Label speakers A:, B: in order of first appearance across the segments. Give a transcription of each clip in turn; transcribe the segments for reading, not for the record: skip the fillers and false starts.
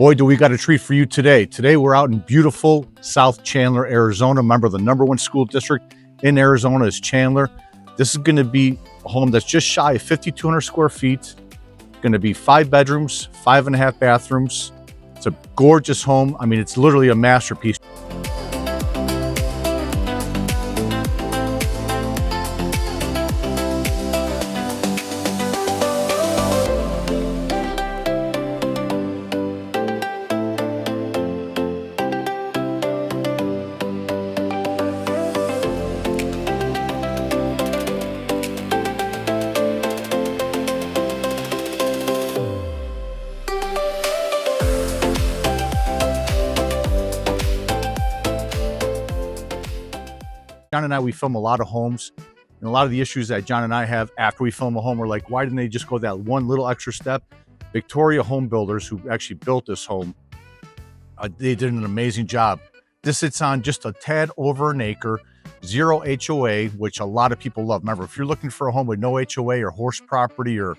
A: Boy, do we got a treat for you today. Today we're out in beautiful South Chandler, Arizona. Remember, the #1 school district in Arizona is Chandler. This is going to be a home that's just shy of 5,200 square feet. Going to be 5 bedrooms, 5.5 bathrooms. It's a gorgeous home. I mean, it's literally a masterpiece. John and I, we film a lot of homes, and a lot of the issues that John and I have after we film a home, we're like, why didn't they just go that one little extra step? Victoria Home Builders, who actually built this home, they did an amazing job. This sits on just a tad over an acre, 0 HOA, which a lot of people love. Remember, if you're looking for a home with no HOA or horse property or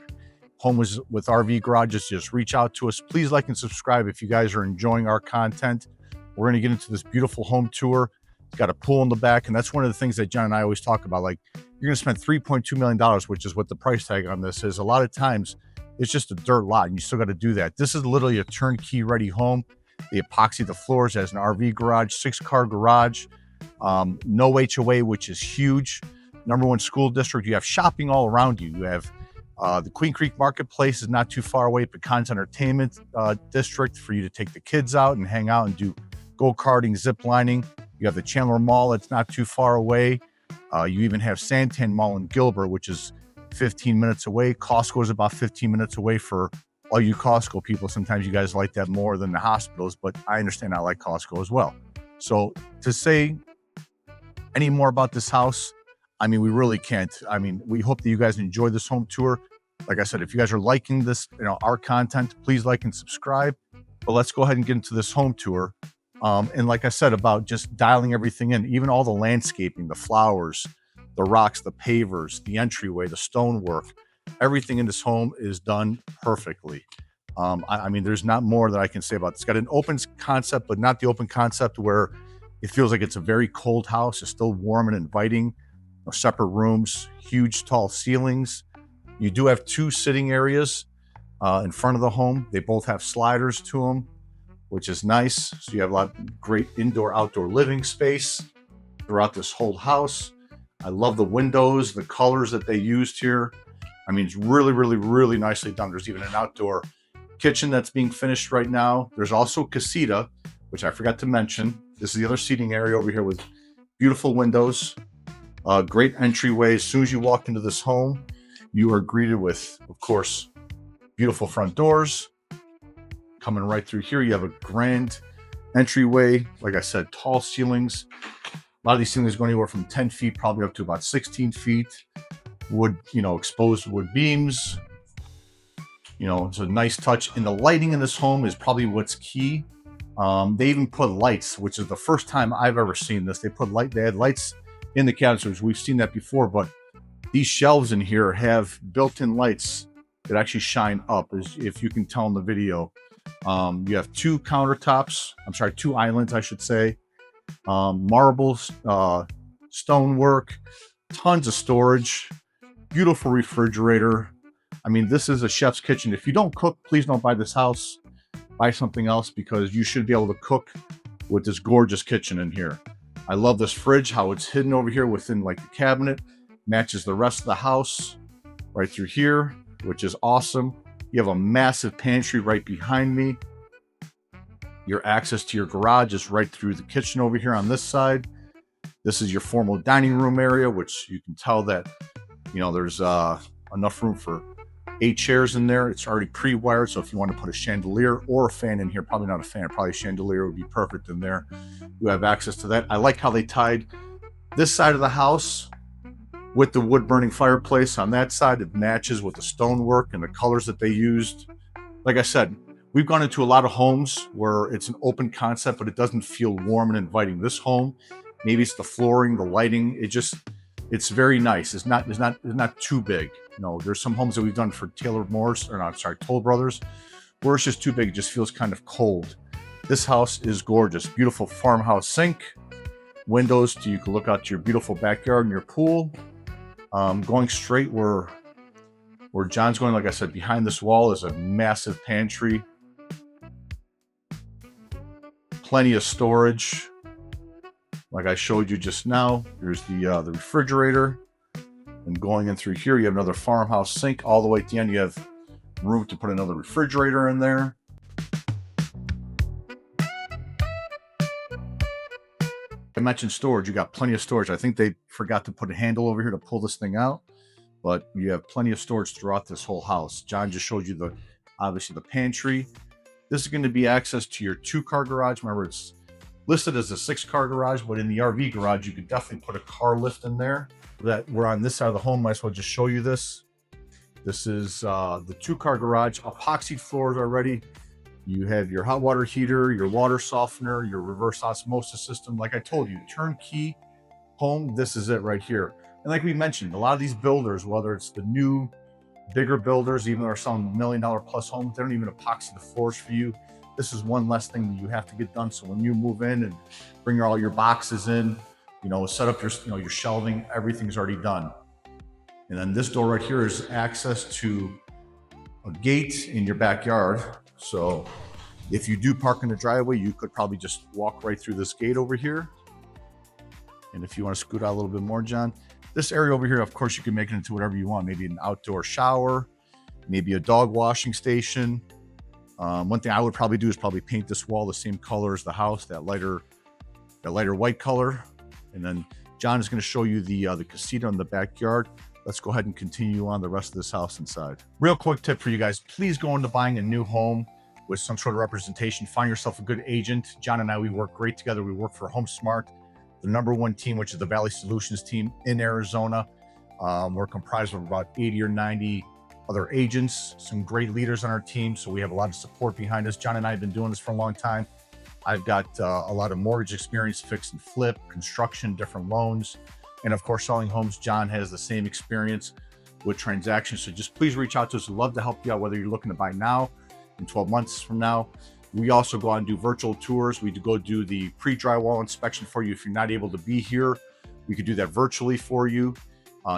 A: homes with RV garages, just reach out to us. Please like and subscribe if you guys are enjoying our content. We're going to get into this beautiful home tour. It's got a pool in the back, and that's one of the things that John and I always talk about. Like, you're going to spend $3.2 million, which is what the price tag on this is. A lot of times, it's just a dirt lot, and you still got to do that. This is literally a turnkey ready home. They epoxy the floors as an RV garage, 6-car garage, no HOA, which is huge. #1 school district. You have shopping all around you. You have the Queen Creek Marketplace is not too far away. Pecans Entertainment District for you to take the kids out and hang out and do go-karting, zip lining. You have the Chandler Mall that's not too far away. You even have Santan Mall in Gilbert, which is 15 minutes away. Costco is about 15 minutes away for all you Costco people. Sometimes you guys like that more than the hospitals, but I understand I like Costco as well. So to say any more about this house, I mean, we really can't. I mean, we hope that you guys enjoy this home tour. Like I said, if you guys are liking this, our content, please like and subscribe. But let's go ahead and get into this home tour. And like I said, about just dialing everything in, even all the landscaping, the flowers, the rocks, the pavers, the entryway, the stonework, everything in this home is done perfectly. I mean, there's not more that I can say about it. It's got an open concept, but not the open concept where it feels like it's a very cold house. It's still warm and inviting. Separate rooms, huge tall ceilings. You do have 2 sitting areas in front of the home. They both have sliders to them, which is nice. So you have a lot of great indoor, outdoor living space throughout this whole house. I love the windows, the colors that they used here. I mean, it's really, really, really nicely done. There's even an outdoor kitchen that's being finished right now. There's also casita, which I forgot to mention. This is the other seating area over here with beautiful windows, great entryway. As soon as you walk into this home, you are greeted with, of course, beautiful front doors. Coming right through here, you have a grand entryway. Like I said, tall ceilings. A lot of these ceilings go anywhere from 10 feet, probably up to about 16 feet. Wood, exposed wood beams. It's a nice touch. And the lighting in this home is probably what's key. They even put lights, which is the first time I've ever seen this. They had lights in the cabinets. We've seen that before, but these shelves in here have built-in lights that actually shine up, as if you can tell in the video. You have 2 countertops, 2 islands, I should say. Marbles, stonework, tons of storage, beautiful refrigerator. I mean, this is a chef's kitchen. If you don't cook, please don't buy this house. Buy something else, because you should be able to cook with this gorgeous kitchen in here. I love this fridge, how it's hidden over here within like the cabinet. Matches the rest of the house right through here, which is awesome. You have a massive pantry right behind me. Your access to your garage is right through the kitchen over here on this side. This is your formal dining room area, which you can tell that, there's enough room for 8 chairs in there. It's already pre-wired, so if you want to put a chandelier or a fan in here, probably not a fan, probably a chandelier would be perfect in there. You have access to that. I like how they tied this side of the house with the wood-burning fireplace on that side. It matches with the stonework and the colors that they used. Like I said, we've gone into a lot of homes where it's an open concept, but it doesn't feel warm and inviting. This home, maybe it's the flooring, the lighting. It's very nice. It's not too big. There's some homes that we've done for Toll Brothers, where it's just too big, it just feels kind of cold. This house is gorgeous. Beautiful farmhouse sink, windows so you can look out to your beautiful backyard and your pool. Going straight where John's going, like I said, behind this wall is a massive pantry. Plenty of storage. Like I showed you just now, here's the refrigerator. And going in through here, you have another farmhouse sink. All the way at the end, you have room to put another refrigerator in there. I mentioned storage. You got plenty of storage. I think they forgot to put a handle over here to pull this thing out, but you have plenty of storage throughout this whole house. John just showed you obviously the pantry. This is going to be access to your 2-car garage. Remember, it's listed as a 6-car garage, but in the RV garage, you could definitely put a car lift in there. That we're on this side of the home, might as well just show you this. This is the 2-car garage, epoxy floors already. You have your hot water heater, your water softener, your reverse osmosis system. Like I told you, turnkey home, this is it right here. And like we mentioned, a lot of these builders, whether it's the new, bigger builders, even though they're selling $1 million plus homes, they don't even epoxy the floors for you. This is one less thing that you have to get done. So when you move in and bring all your boxes in, you know, set up your, your shelving, everything's already done. And then this door right here is access to a gate in your backyard. So if you do park in the driveway, you could probably just walk right through this gate over here. And if you want to scoot out a little bit more, John, this area over here, of course, you can make it into whatever you want. Maybe an outdoor shower, maybe a dog washing station. One thing I would probably do is probably paint this wall the same color as the house, that lighter white color. And then John is going to show you the casita in the backyard. Let's go ahead and continue on the rest of this house inside. Real quick tip for you guys, please go into buying a new home with some sort of representation. Find yourself a good agent. John and I, we work great together. We work for HomeSmart, the #1 team, which is the Valley Solutions team in Arizona. We're comprised of about 80 or 90 other agents, some great leaders on our team. So we have a lot of support behind us. John and I have been doing this for a long time. I've got a lot of mortgage experience, fix and flip, construction, different loans. And of course, selling homes. John has the same experience with transactions. So just please reach out to us. We'd love to help you out, whether you're looking to buy now, in 12 months from now. We also go out and do virtual tours. We go do the pre-drywall inspection for you. If you're not able to be here, we could do that virtually for you.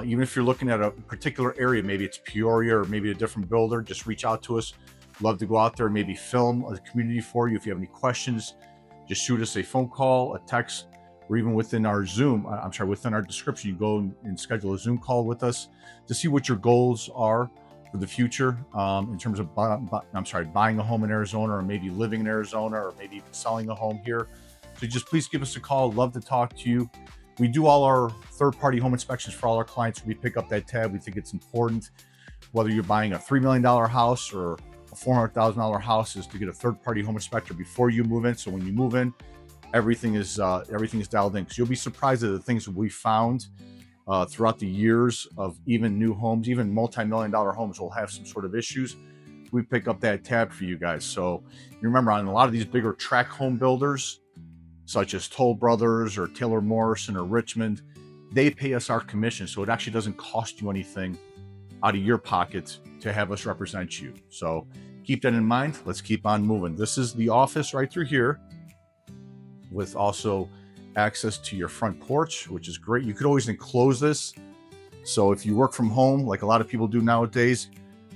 A: Even if you're looking at a particular area, maybe it's Peoria or maybe a different builder, just reach out to us. Love to go out there and maybe film a community for you. If you have any questions, just shoot us a phone call, a text, or even within our Zoom, within our description, you go and schedule a Zoom call with us to see what your goals are for the future in terms of buying a home in Arizona, or maybe living in Arizona, or maybe even selling a home here. So just please give us a call. Love to talk to you. We do all our third-party home inspections for all our clients. We pick up that tab. We think it's important, whether you're buying a $3 million house or a $400,000 house, is to get a third-party home inspector before you move in. So when you move in, everything is dialed in, because you'll be surprised at the things that we found throughout the years of even new homes. Even multi-million-dollar homes will have some sort of issues. We pick up that tab for you guys. So you remember, on a lot of these bigger tract home builders, such as Toll Brothers or Taylor Morrison or Richmond, they pay us our commission. So it actually doesn't cost you anything out of your pocket to have us represent you. So keep that in mind. Let's keep on moving. This is the office right through here, with also access to your front porch, which is great. You could always enclose this. So if you work from home, like a lot of people do nowadays,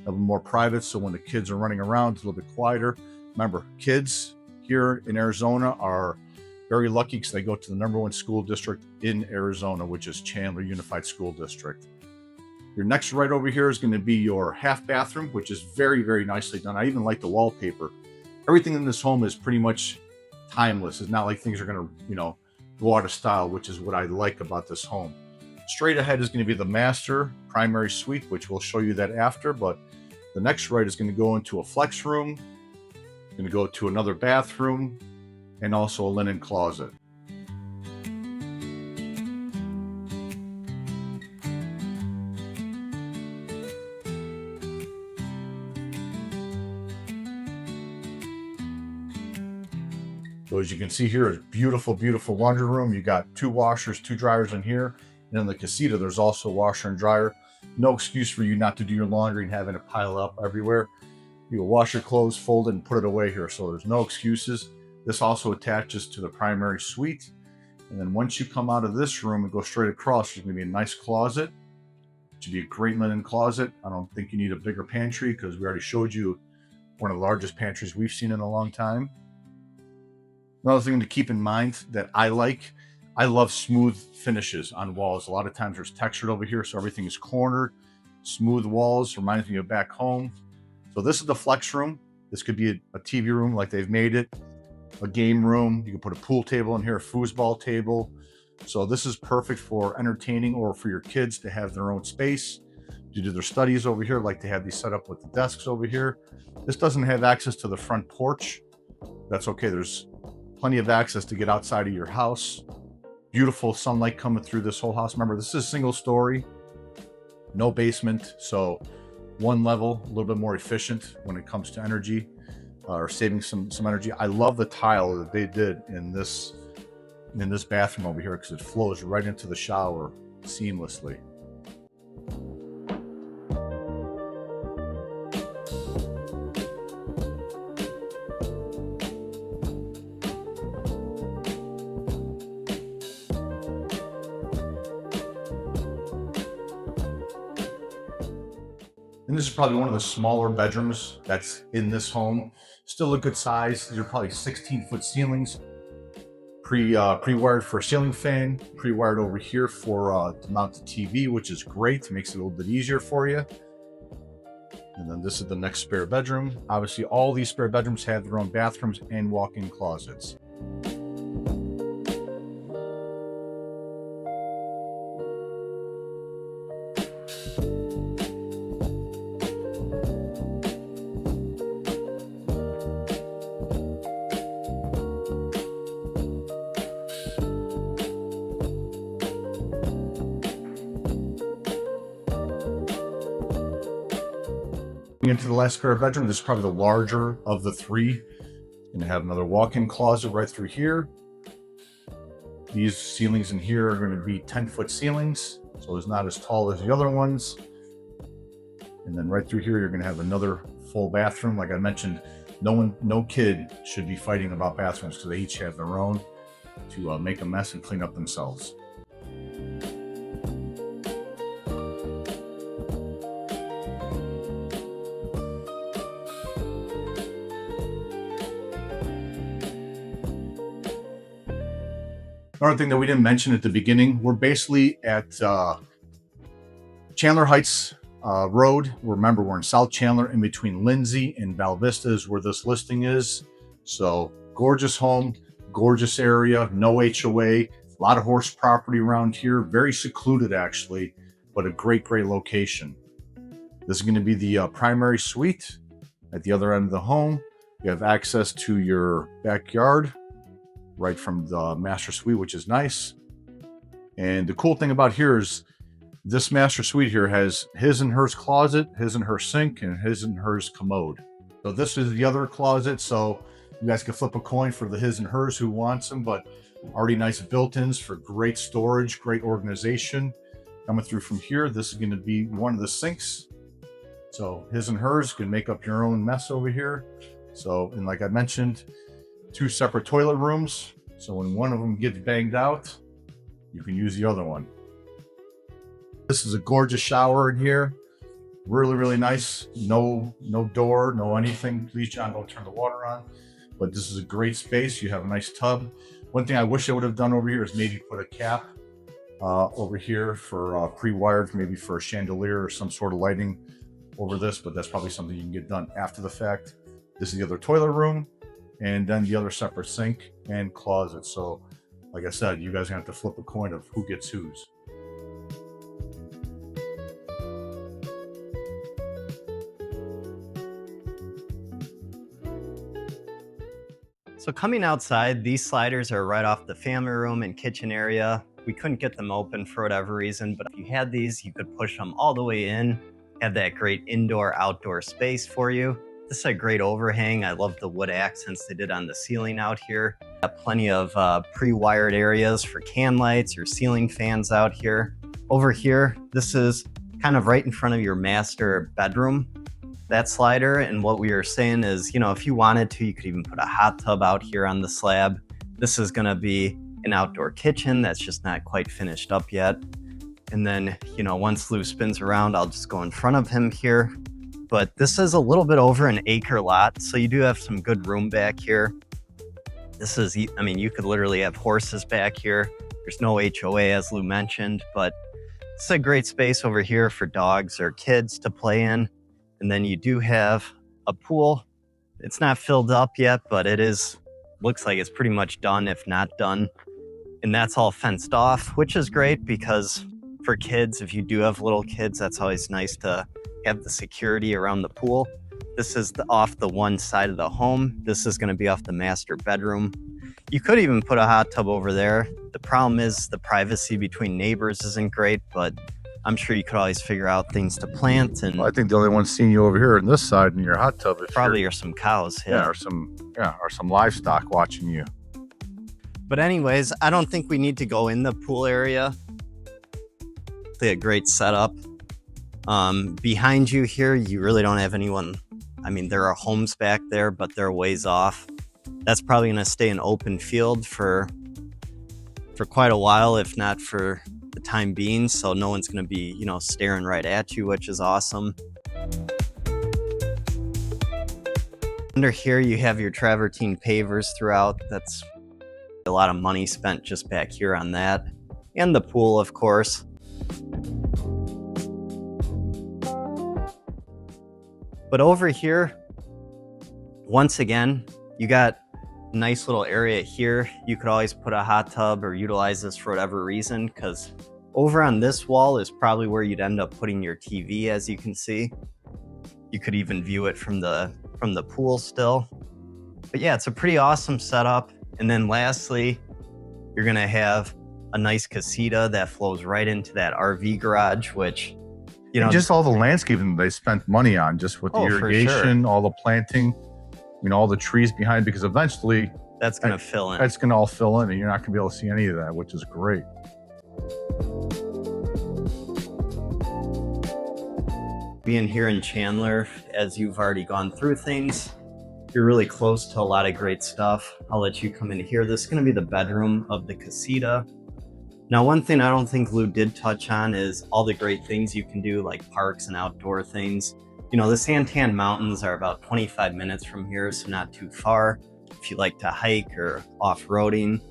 A: have them more private. So when the kids are running around, it's a little bit quieter. Remember, kids here in Arizona are very lucky because they go to the #1 school district in Arizona, which is Chandler Unified School District. Your next right over here is going to be your half bathroom, which is very, very nicely done. I even like the wallpaper. Everything in this home is pretty much timeless. It's not like things are going to, go out of style, which is what I like about this home. Straight ahead is going to be the master primary suite, which we'll show you that after. But the next right is going to go into a flex room, going to go to another bathroom, and also a linen closet. So as you can see here, a beautiful, beautiful laundry room. You got 2 washers, 2 dryers in here. And in the casita, there's also a washer and dryer. No excuse for you not to do your laundry and having it pile up everywhere. You will wash your clothes, fold it, and put it away here. So there's no excuses. This also attaches to the primary suite. And then once you come out of this room and go straight across, there's going to be a nice closet. It should be a great linen closet. I don't think you need a bigger pantry because we already showed you one of the largest pantries we've seen in a long time. Another thing to keep in mind that I love smooth finishes on walls. A lot of times there's textured over here, so everything is cornered. Smooth walls reminds me of back home. So this is the flex room. This could be a TV room like they've made it, a game room. You can put a pool table in here, a foosball table. So this is perfect for entertaining or for your kids to have their own space. To do their studies over here, like they have these set up with the desks over here. This doesn't have access to the front porch. That's okay. There's plenty of access to get outside of your house. Beautiful sunlight coming through this whole house. Remember, this is single story, no basement. So one level, a little bit more efficient when it comes to energy or saving some energy. I love the tile that they did in this bathroom over here because it flows right into the shower seamlessly. And this is probably one of the smaller bedrooms that's in this home. Still a good size. These are probably 16-foot ceilings. Pre-wired for a ceiling fan. Pre-wired over here for to mount the TV, which is great. Makes it a little bit easier for you. And then this is the next spare bedroom. Obviously, all these spare bedrooms have their own bathrooms and walk-in closets. Into the last spare bedroom, this is probably the larger of the three. Going to have another walk-in closet right through here. These ceilings in here are going to be 10-foot ceilings, so it's not as tall as the other ones. And then right through here, you're going to have another full bathroom. Like I mentioned, no kid should be fighting about bathrooms because they each have their own to make a mess and clean up themselves. Another thing that we didn't mention at the beginning, we're basically at Chandler Heights Road. Remember, we're in South Chandler, in between Lindsay and Val Vista is where this listing is. So gorgeous home, gorgeous area, no HOA, a lot of horse property around here, very secluded actually, but a great location. This is going to be the primary suite at the other end of the home. You have access to your backyard right from the master suite, which is nice. And the cool thing about here is this master suite here has his and hers closet, his and her sink, and his and hers commode. So this is the other closet, so you guys can flip a coin for the his and hers who wants them, but already nice built-ins for great storage, great organization. Coming through from here, this is going to be one of the sinks. So his and hers can make up your own mess over here. So, and like I mentioned, 2 separate toilet rooms, so when one of them gets banged out, you can use the other one. This is a gorgeous shower in here. Really nice. No door, no anything. Please, John, don't turn the water on. But this is a great space. You have a nice tub. One thing I wish I would have done over here is maybe put a cap over here for pre-wired, maybe for a chandelier or some sort of lighting over this, but that's probably something you can get done after the fact. This is the other toilet room, and then the other separate sink and closet. So like I said, you guys are gonna have to flip a coin of who gets whose.
B: So coming outside, these sliders are right off the family room and kitchen area. We couldn't get them open for whatever reason, but if you had these, you could push them all the way in, have that great indoor-outdoor space for you. This is a great overhang. I love the wood accents they did on the ceiling out here. Got plenty of pre-wired areas for can lights or ceiling fans out here. Over here, this is kind of right in front of your master bedroom. that slider. And what we were saying is, you know, if you wanted to, you could even put a hot tub out here on the slab. This is gonna be an outdoor kitchen that's just not quite finished up yet. And then, you know, once Lou spins around, I'll just go in front of him here. But this is a little bit over an acre lot, so you do have some good room back here. This is, I mean, you could literally have horses back here. There's no HOA, as Lou mentioned, but it's a great space over here for dogs or kids to play in. And then you do have a pool. It's not filled up yet, but it is, looks like it's pretty much done, if not done. And that's all fenced off, which is great because for kids, if you do have little kids, that's always nice to have the security around the pool. This is off the one side of the home. This is going to be off the master bedroom. You could even put a hot tub over there. The problem is the privacy between neighbors isn't great, but I'm sure you could always figure out things to plant. And
A: well, I think the only one seeing you over here on this side in your hot tub is
B: probably are some cows.
A: Or some livestock watching you.
B: But anyways, I don't think we need to go in the pool area. A great setup. Behind you here, you really don't have anyone. I mean, there are homes back there, but they're ways off. That's probably going to stay an open field for quite a while, if not for the time being. So no one's going to be, you know, staring right at you, which is awesome. Under here, you have your travertine pavers throughout. That's a lot of money spent just back here on that. And the pool, of course. But over here, once again, you got a nice little area here. You could always put a hot tub or utilize this for whatever reason, because over on this wall is probably where you'd end up putting your TV, as you can see. You could even view it from the pool still. But yeah, it's a pretty awesome setup. And then lastly, you're gonna have a nice casita that flows right into that RV garage, which, you know,
A: just all the landscaping they spent money on, just with the irrigation, all the planting, you know, all the trees behind, because eventually
B: that's going to fill in.
A: That's going to all fill in, and you're not going to be able to see any of that, which is great.
B: Being here in Chandler, as you've already gone through things, you're really close to a lot of great stuff. I'll let you come in here. This is going to be the bedroom of the casita. Now, one thing I don't think Lou did touch on is all the great things you can do, like parks and outdoor things. You know, the Santan Mountains are about 25 minutes from here, so not too far if you like to hike or off-roading.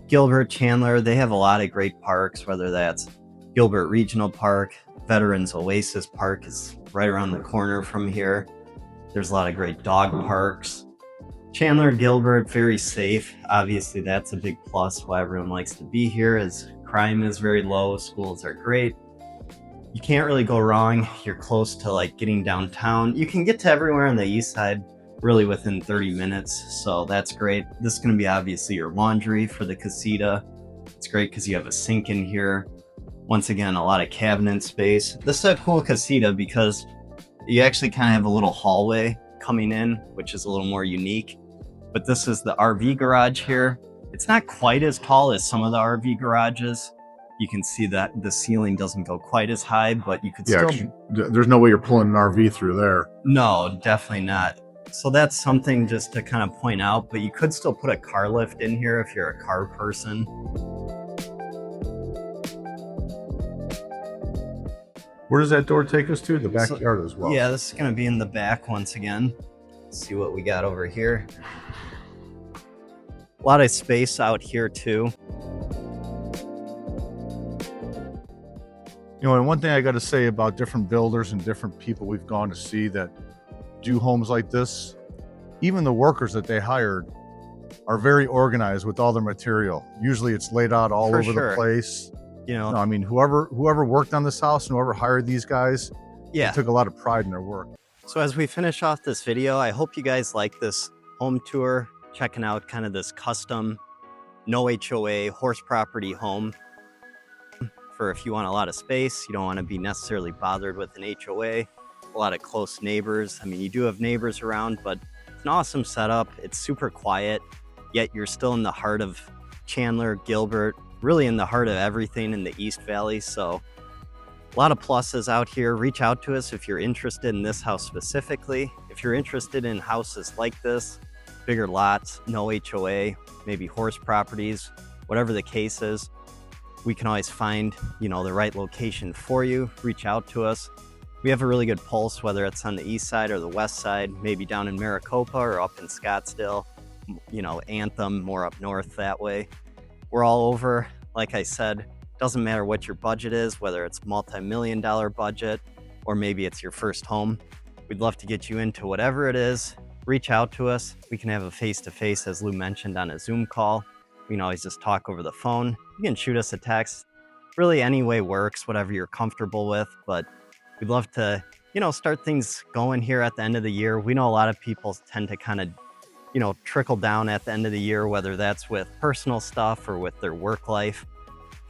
B: Gilbert, Chandler, they have a lot of great parks, whether that's Gilbert Regional Park. Veterans Oasis Park is right around the corner from here. There's a lot of great dog parks. Chandler, Gilbert, very safe. Obviously, that's a big plus why everyone likes to be here, as crime is very low, schools are great. You can't really go wrong. You're close to like getting downtown. You can get to everywhere on the east side really within 30 minutes, so that's great. This is going to be obviously your laundry for the casita. It's great because you have a sink in here. Once again, a lot of cabinet space. This is a cool casita because you actually kind of have a little hallway coming in, which is a little more unique. But this is the RV garage here. It's not quite as tall as some of the RV garages. You can see that the ceiling doesn't go quite as high, but you could still...
A: There's no way you're pulling an RV through there.
B: No, definitely not. So that's something just to kind of point out, but you could still put a car lift in here if you're a car person.
A: Where does that door take us to? The backyard as well.
B: Yeah, this is going to be in the back once again. Let's see what we got over here. A lot of space out here too.
A: You know, and one thing I got to say about different builders and different people we've gone to see that do homes like this, even the workers that they hired are very organized with all their material. Usually it's laid out all over the place.
B: You know,
A: I mean, whoever worked on this house and whoever hired these guys, they took a lot of pride in their work.
B: So as we finish off this video, I hope you guys like this home tour, checking out kind of this custom, no HOA horse property home. For if you want a lot of space, you don't want to be necessarily bothered with an HOA, a lot of close neighbors. I mean, you do have neighbors around, but it's an awesome setup. It's super quiet, yet you're still in the heart of Chandler, Gilbert, really in the heart of everything in the East Valley. So A lot of pluses out here. Reach out to us if you're interested in this house specifically. If you're interested in houses like this, bigger lots, no HOA, maybe horse properties, whatever the case is, we can always find, the right location for you. Reach out to us. We have a really good pulse, whether it's on the east side or the west side, maybe down in Maricopa or up in Scottsdale, Anthem, more up north that way. We're all over. Like I said, doesn't matter what your budget is, whether it's multi-million-dollar budget or maybe it's your first home. We'd love to get you into whatever it is. Reach out to us. We can have a face-to-face, as Lou mentioned, on a Zoom call. We can always just talk over the phone. You can shoot us a text. Really, any way works, whatever you're comfortable with, but we'd love to, start things going here at the end of the year. We know a lot of people tend to kind of, trickle down at the end of the year, whether that's with personal stuff or with their work life,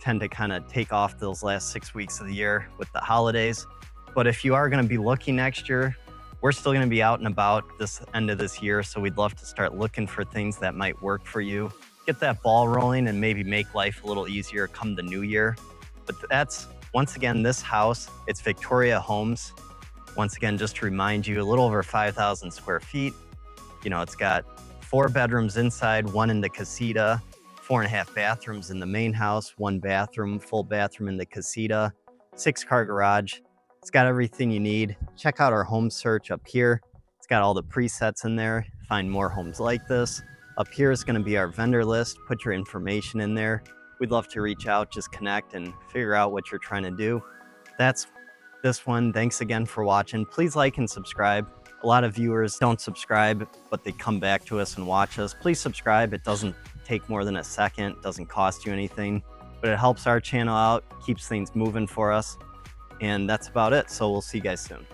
B: tend to kind of take off those last 6 weeks of the year with the holidays. But if you are going to be looking next year, we're still going to be out and about this end of this year. So we'd love to start looking for things that might work for you, get that ball rolling and maybe make life a little easier come the new year. But that's, once again, this house, it's Victoria Homes. Once again, just to remind you, a little over 5,000 square feet. It's got 4 bedrooms inside, 1 in the casita, 4.5 bathrooms in the main house, 1 bathroom, full bathroom in the casita, 6-car garage. It's got everything you need. Check out our home search up here. It's got all the presets in there. Find more homes like this. Up here is going to be our vendor list. Put your information in there. We'd love to reach out, just connect and figure out what you're trying to do. That's this one. Thanks again for watching. Please like and subscribe. A lot of viewers don't subscribe, but they come back to us and watch us. Please subscribe. It doesn't take more than a second. It doesn't cost you anything, but it helps our channel out, keeps things moving for us. And that's about it. So we'll see you guys soon.